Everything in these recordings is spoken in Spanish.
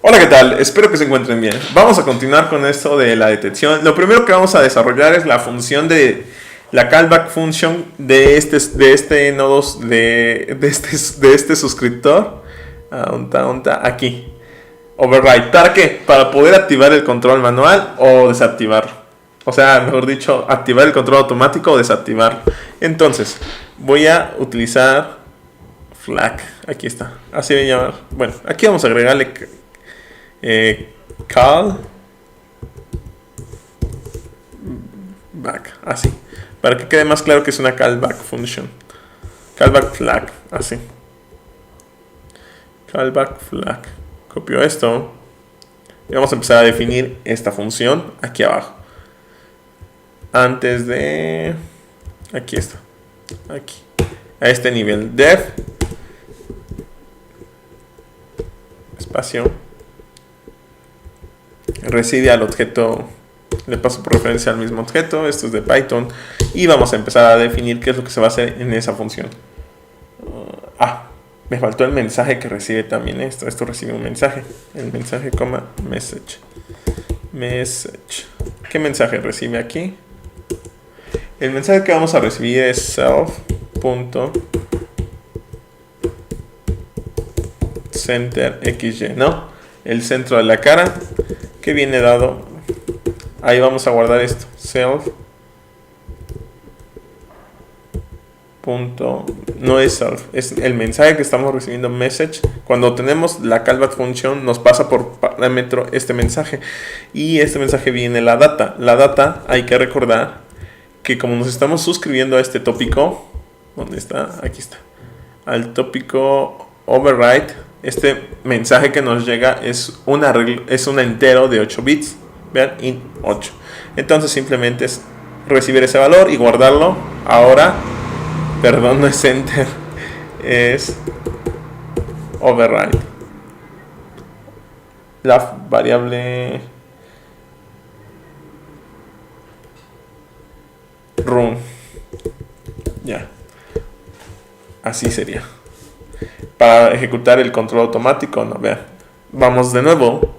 Hola, ¿qué tal? Espero que se encuentren bien. Vamos a continuar con esto de la detección. Lo primero que vamos a desarrollar es la función de la callback function de este nodos de este suscriptor. Aquí. Override. ¿Para qué? Para poder activar el control manual o desactivarlo. O sea, mejor dicho, activar el control automático o desactivarlo. Entonces, voy a utilizar flag. Aquí está. Así voy a llamar. Bueno, aquí vamos a agregarle call back, así, para que quede más claro que es una callback function. Callback flag, así. Callback flag. Copio esto y vamos a empezar a definir esta función aquí abajo. Antes de... Aquí está. Aquí. A este nivel. Def. Espacio. Recibe al objeto, le paso por referencia al mismo objeto, esto es de Python, y vamos a empezar a definir qué es lo que se va a hacer en esa función. Me faltó el mensaje que recibe también esto recibe un mensaje, el mensaje, message. ¿Qué mensaje recibe aquí? El mensaje que vamos a recibir es self.centerxy, ¿no? El centro de la cara que viene dado. Ahí vamos a guardar esto. Self. No es self, es el mensaje que estamos recibiendo, message. Cuando tenemos la callback function nos pasa por parámetro este mensaje y este mensaje viene la data. La data, hay que recordar que como nos estamos suscribiendo a este tópico, ¿dónde está? Aquí está, al tópico override, este mensaje que nos llega es un entero de 8 bits. Vean, int 8. Entonces simplemente es recibir ese valor y guardarlo. Ahora, perdón, no es enter, es override. La variable run. Ya. Así sería. Para ejecutar el control automático, no, vean. Vamos de nuevo.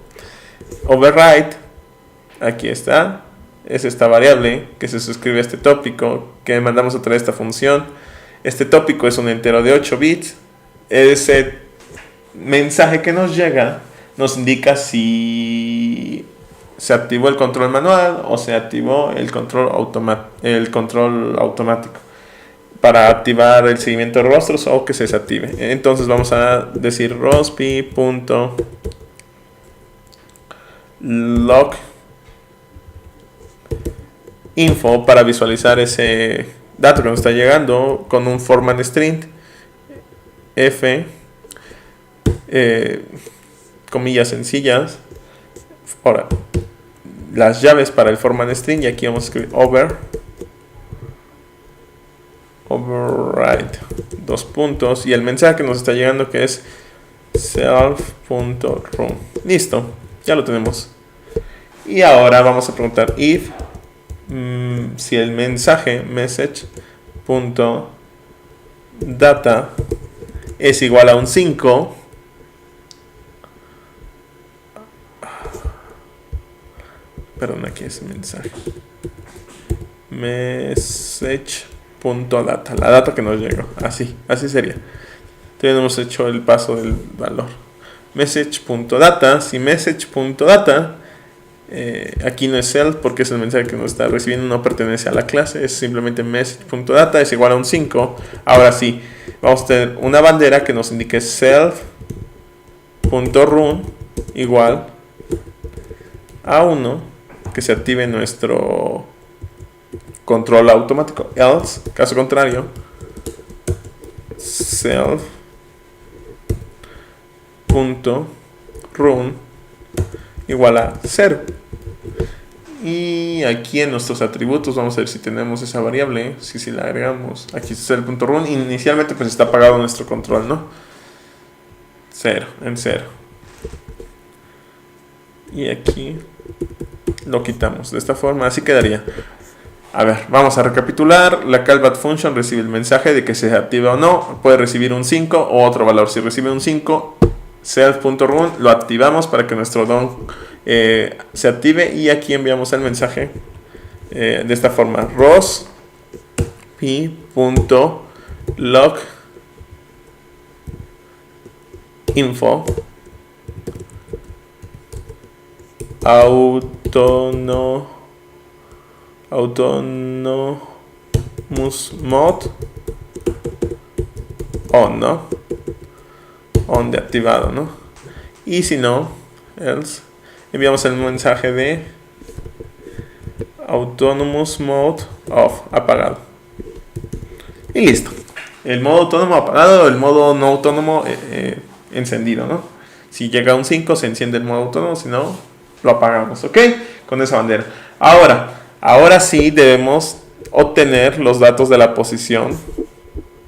Override. Aquí está. Es esta variable que se suscribe a este tópico que mandamos a través de esta función. Este tópico es un entero de 8 bits. Ese mensaje que nos llega nos indica si se activó el control manual o se activó el control automático para activar el seguimiento de rostros o que se desactive. Entonces vamos a decir rospi.log info para visualizar ese dato que nos está llegando con un format string f comillas sencillas. Ahora las llaves para el format string, y aquí vamos a escribir override 2 puntos y el mensaje que nos está llegando que es self.run. Listo, ya lo tenemos. Y ahora vamos a preguntar if si el mensaje message.data es igual a un 5, perdón, aquí es mensaje message.data, la data que nos llegó, así sería. Tenemos hecho el paso del valor message.data. Si message.data aquí no es self porque es el mensaje que nos está recibiendo, no pertenece a la clase, es simplemente message.data es igual a un 5. Ahora sí, vamos a tener una bandera que nos indique self.run igual a 1, que se active nuestro control automático. Else, caso contrario, self.run igual a 0. Y aquí en nuestros atributos vamos a ver si tenemos esa variable, si la agregamos. Aquí es el punto run. Inicialmente pues está apagado nuestro control, ¿no? 0, en 0. Y aquí lo quitamos de esta forma, así quedaría. A ver, vamos a recapitular. La callback function recibe el mensaje de que se activa o no. Puede recibir un 5 o otro valor. Si recibe un 5, self.run, lo activamos para que nuestro DOM se active, y aquí enviamos el mensaje de esta forma: rosp.log info autonomous mode on, ¿no? On de activado, ¿no? Y si no, else, enviamos el mensaje de autonomous mode off, apagado. Y listo. El modo autónomo apagado, el modo no autónomo encendido, ¿no? Si llega a un 5 se enciende el modo autónomo, si no, lo apagamos, ¿ok? Con esa bandera. Ahora sí debemos obtener los datos de la posición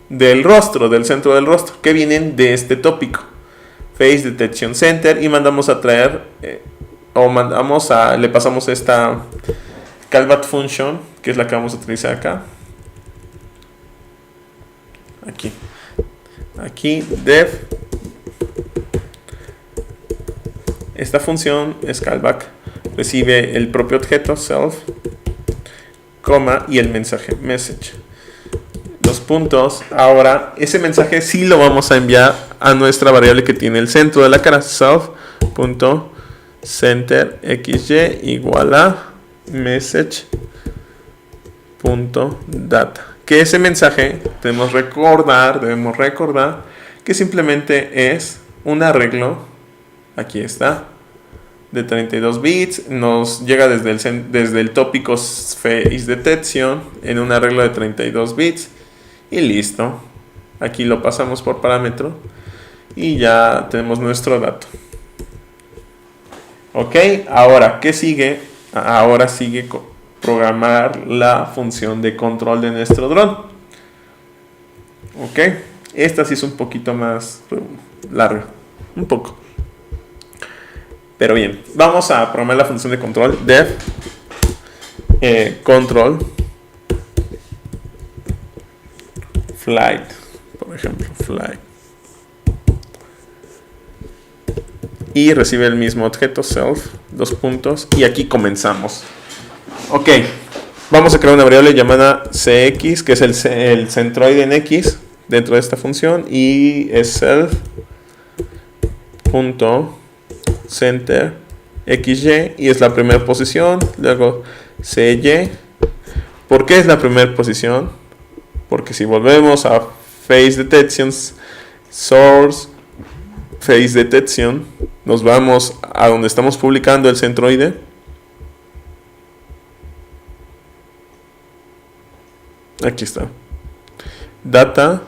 del rostro, del centro del rostro, que vienen de este tópico, Face Detection Center, y mandamos a traer, le pasamos esta callback function, que es la que vamos a utilizar acá. Aquí def. Esta función es callback, recibe el propio objeto self, coma, y el mensaje message. Dos puntos. Ahora ese mensaje sí lo vamos a enviar a nuestra variable que tiene el centro de la cara, self.centerxy igual a message.data. Que ese mensaje debemos recordar que simplemente es un arreglo, aquí está, de 32 bits, nos llega desde el tópico Face Detection en un arreglo de 32 bits, y listo. Aquí lo pasamos por parámetro y ya tenemos nuestro dato. Ok, ahora, ¿qué sigue? Ahora sigue programar la función de control de nuestro dron. Ok, esta sí es un poquito más larga, un poco. Pero bien, vamos a programar la función de control def control flight, por ejemplo, flight, y recibe el mismo objeto self, dos puntos, y aquí comenzamos. Ok, vamos a crear una variable llamada cx, que es el centroide en x dentro de esta función, y es self.center xy, y es la primera posición. Luego cy. ¿Por qué es la primera posición? Porque si volvemos a Face Detection, Source, Face Detection, nos vamos a donde estamos publicando el centroide. Aquí está. Data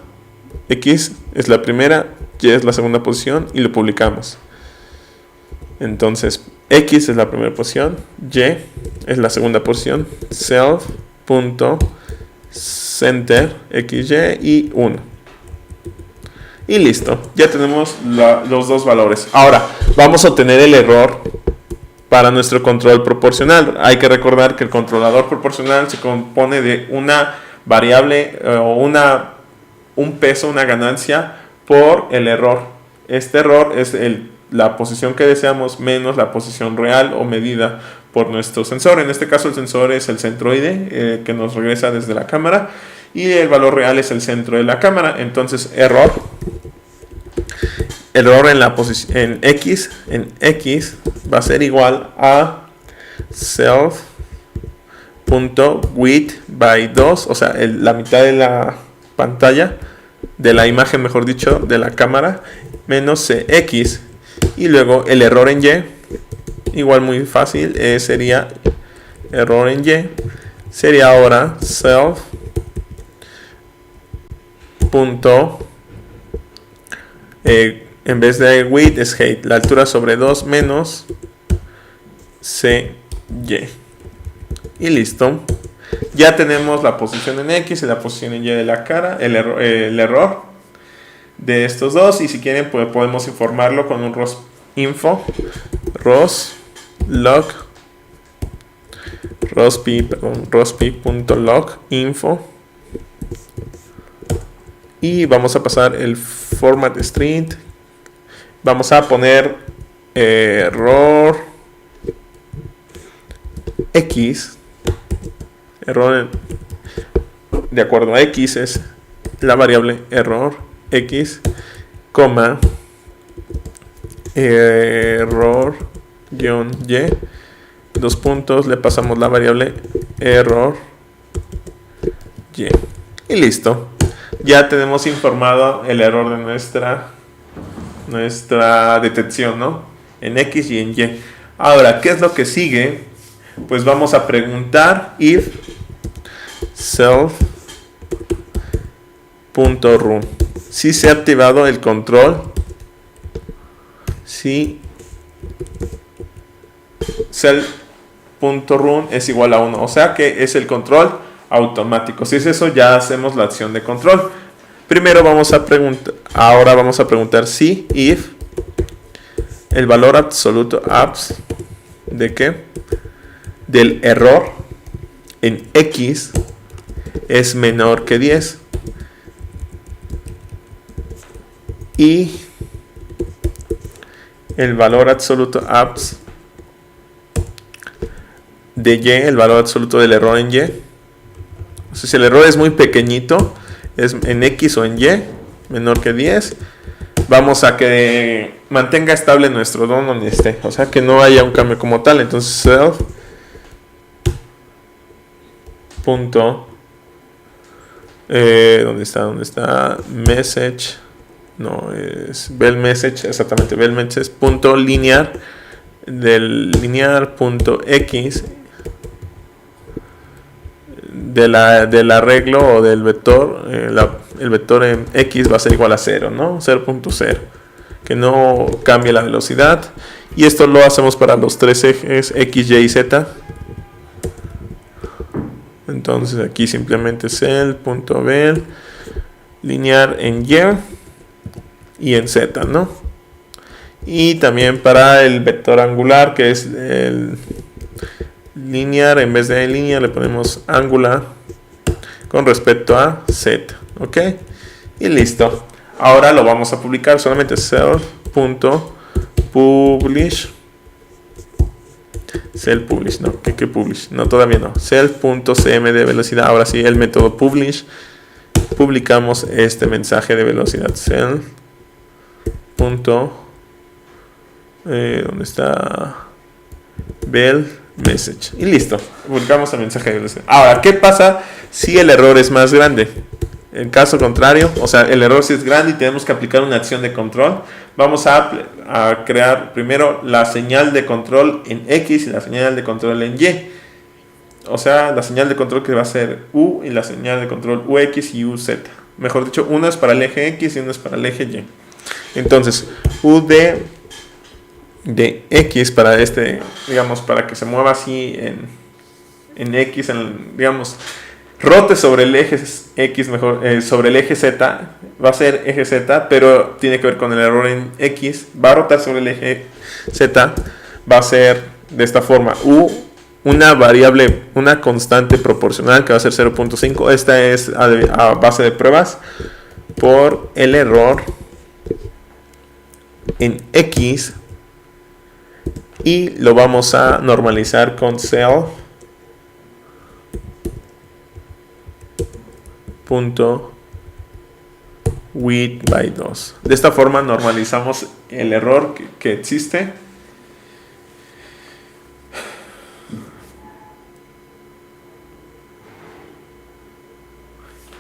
X es la primera, Y es la segunda posición, y lo publicamos. Entonces X es la primera posición, Y es la segunda posición, self.center xy y 1. Y listo, ya tenemos los dos valores. Ahora vamos a obtener el error para nuestro control proporcional. Hay que recordar que el controlador proporcional se compone de una variable o un peso, una ganancia por el error. Este error es la posición que deseamos menos la posición real o medida por nuestro sensor. En este caso el sensor es el centroide que nos regresa desde la cámara, y el valor real es el centro de la cámara. Entonces error en la posición en x va a ser igual a self.width by 2, o sea, la mitad de la pantalla, de la imagen, mejor dicho, de la cámara, menos cx, y luego el error en y, igual muy fácil, sería error en y, sería ahora self en vez de width es height, la altura sobre 2 menos cy, y listo. Ya tenemos la posición en X y la posición en Y de la cara, el error de estos dos, y si quieren pues podemos informarlo con un rospinfo, rospi.log info, y vamos a pasar el format string vamos a poner error X. Error de acuerdo a X es la variable error X, coma, error guión Y, dos puntos, le pasamos la variable error Y. Y listo. Ya tenemos informado el error de nuestra detección, ¿no? En X y en Y. Ahora, ¿qué es lo que sigue? Pues vamos a preguntar if self.run. Si se ha activado el control. Si self.run es igual a 1. O sea que es el control automático. Si es eso, ya hacemos la acción de control. Primero vamos a preguntar, ahora vamos a preguntar si if el valor absoluto abs de qué, del error en X es menor que 10 y el valor absoluto abs de Y, el valor absoluto del error en Y. O sea, si el error es muy pequeñito, es en X o en Y, menor que 10, vamos a que mantenga estable nuestro DOM donde esté. O sea, que no haya un cambio como tal. Entonces, self punto ¿dónde está? Message. No, es bell message, exactamente, bell message punto linear del linear punto X del arreglo o del vector, el vector en X va a ser igual a 0, ¿no? 0.0, que no cambie la velocidad. Y esto lo hacemos para los tres ejes X, Y y Z. Entonces aquí simplemente cell.bell linear en Y en Z, ¿no? Y también para el vector angular, que es el linear, en vez de linear le ponemos angular con respecto a Z, ¿ok? Y listo. Ahora lo vamos a publicar, solamente self.publish. Self.publish, ¿no? ¿Qué publish? No, todavía no. Self.cm de velocidad. Ahora sí, el método publish. Publicamos este mensaje de velocidad. Self. ¿Dónde está? Bell message. Y listo. Publicamos el mensaje de velocidad. Ahora, ¿qué pasa si el error es más grande? En caso contrario, o sea, el error si es grande y tenemos que aplicar una acción de control, vamos a crear primero la señal de control en X y la señal de control en Y. O sea, la señal de control que va a ser U y la señal de control UX y UZ. Mejor dicho, una es para el eje X y una es para el eje Y. Entonces, U de X para digamos, para que se mueva así en X, digamos, rote sobre el eje X, sobre el eje Z, va a ser eje Z, pero tiene que ver con el error en X, va a rotar sobre el eje Z, va a ser de esta forma, U, una variable, una constante proporcional que va a ser 0.5, esta es a base de pruebas, por el error en X, y lo vamos a normalizar con self width by 2. De esta forma normalizamos el error que existe.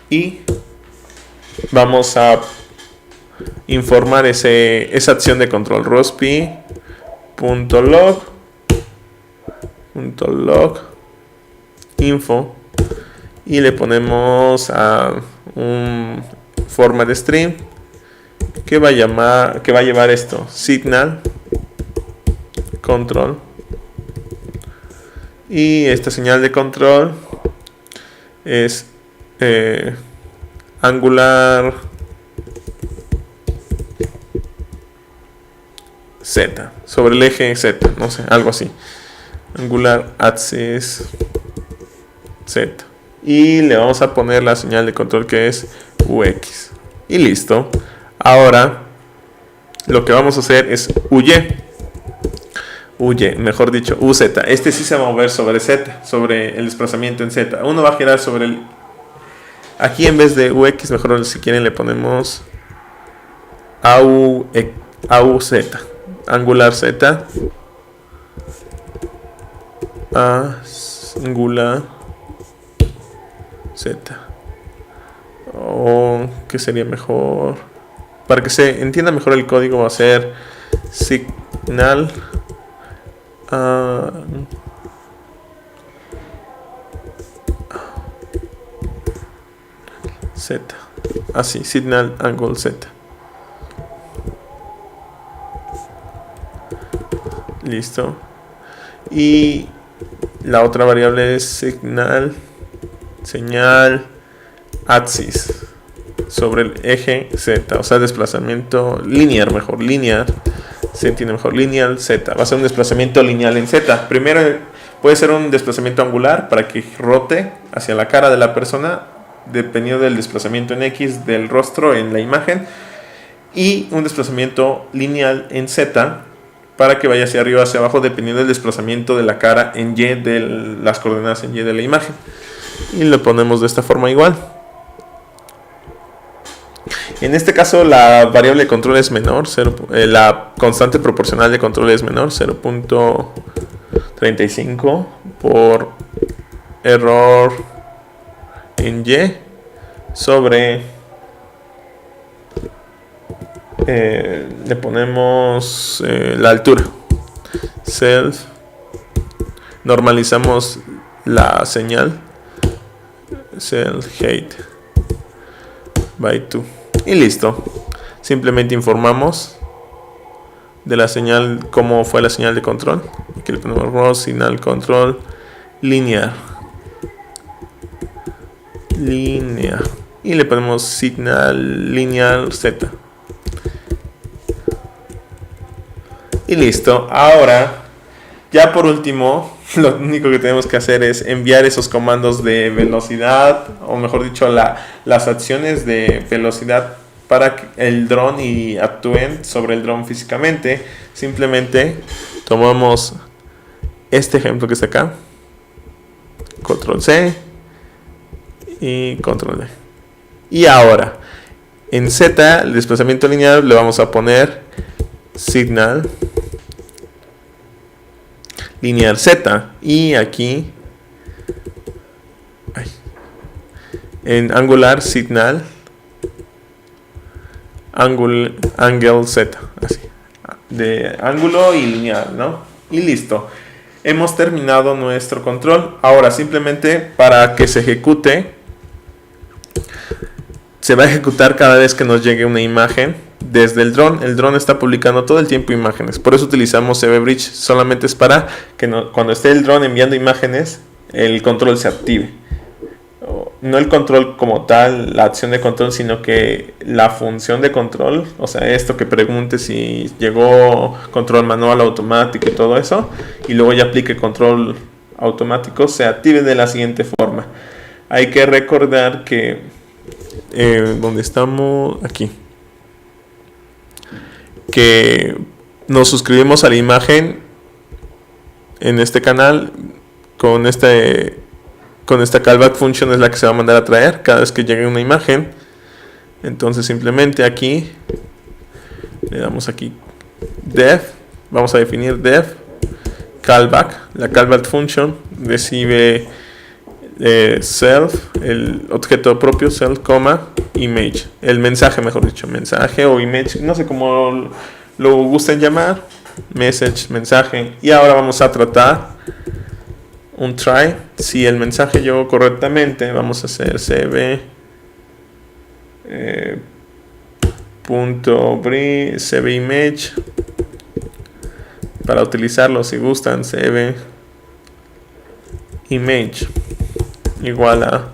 Y vamos a informar esa acción de control. rospi.log info y le ponemos a un forma de string que va a llevar esto, signal control, y esta señal de control es angular Z sobre el eje Z, no sé, algo así, angular axis Z, y le vamos a poner la señal de control que es UX y listo. Ahora lo que vamos a hacer es huye, mejor dicho, UZ. Este sí se va a mover sobre Z, sobre el desplazamiento en Z. Uno va a girar sobre el... Aquí en vez de UX, mejor si quieren le ponemos AUZ, angular Z, angular Z. O ¿qué sería mejor? Para que se entienda mejor el código va a ser signal Z. Así, signal angle Z. Listo. Y la otra variable es señal axis sobre el eje Z, o sea, desplazamiento lineal, mejor lineal, se entiende mejor, lineal Z, va a ser un desplazamiento lineal en Z. Primero puede ser un desplazamiento angular para que rote hacia la cara de la persona, dependiendo del desplazamiento en X del rostro en la imagen, y un desplazamiento lineal en Z para que vaya hacia arriba o hacia abajo, dependiendo del desplazamiento de la cara en Y, de las coordenadas en Y de la imagen. Y lo ponemos de esta forma igual. En este caso la variable de control es menor, la constante proporcional de control es menor, 0.35 por error en Y sobre, le ponemos la altura, self, normalizamos la señal, self height by 2 y listo. Simplemente informamos de la señal, cómo fue la señal de control. Aquí le ponemos raw signal control linear y le ponemos signal lineal Z y listo. Ahora, ya por último, lo único que tenemos que hacer es enviar esos comandos de velocidad, o mejor dicho, las acciones de velocidad para que el dron y actúen sobre el dron físicamente. Simplemente tomamos este ejemplo que está acá, control C y control D. Y ahora, en Z, el desplazamiento lineal, le vamos a poner signal lineal Z, y aquí en angular signal angle Z, así, de ángulo y lineal, ¿no? Y listo, hemos terminado nuestro control. Ahora simplemente para que se ejecute, se va a ejecutar cada vez que nos llegue una imagen desde el dron. El dron está publicando todo el tiempo imágenes, por eso utilizamos CBridge. Solamente es para que cuando esté el dron enviando imágenes, el control se active. No el control como tal, la acción de control, sino que la función de control, o sea, esto que pregunte si llegó control manual, automático y todo eso, y luego ya aplique control automático, se active de la siguiente forma. Hay que recordar que donde estamos aquí, que nos suscribimos a la imagen en este canal con esta callback function, es la que se va a mandar a traer cada vez que llegue una imagen. Entonces simplemente aquí le damos aquí def, vamos a definir def callback. La callback function recibe self, el objeto propio, self, image, el mensaje, mejor dicho, mensaje o image, no sé cómo lo gusten llamar, message, mensaje. Y ahora vamos a tratar un try. Si el mensaje llegó correctamente, vamos a hacer cb cb image para utilizarlo. Si gustan, cb image igual a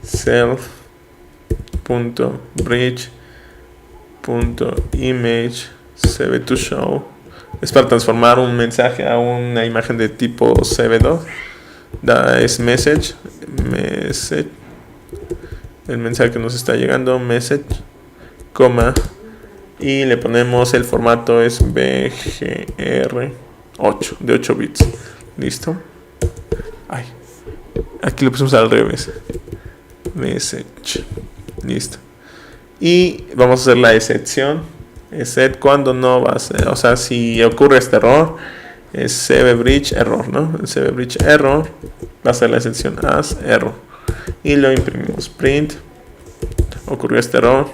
self.bridge.image cb to show. Es para transformar un mensaje a una imagen de tipo cb2. Es message, el mensaje que nos está llegando, message, y le ponemos el formato es BGR8 de 8 bits. Listo. Ay, aquí lo pusimos al revés. Message. Listo. Y vamos a hacer la excepción. Except cuando no va a ser, o sea, si ocurre este error, es cvbridge error, ¿no? El cvbridge error va a ser la excepción as error. Y lo imprimimos. Print. Ocurrió este error.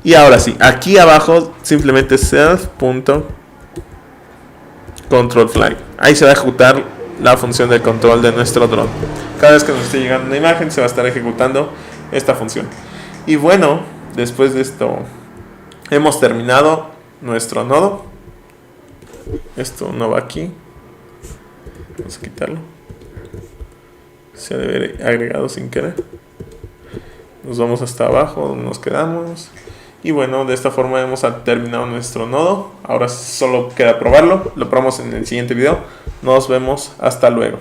Y ahora sí, aquí abajo simplemente self.controlFlight. Ahí se va a ejecutar la función de control de nuestro dron. Cada vez que nos esté llegando una imagen se va a estar ejecutando esta función. Y bueno, después de esto hemos terminado nuestro nodo. Esto no va aquí. Vamos a quitarlo. Se ha de haber agregado sin querer. Nos vamos hasta abajo donde nos quedamos. Y bueno, de esta forma hemos terminado nuestro nodo. Ahora solo queda probarlo. Lo probamos en el siguiente video. Nos vemos. Hasta luego.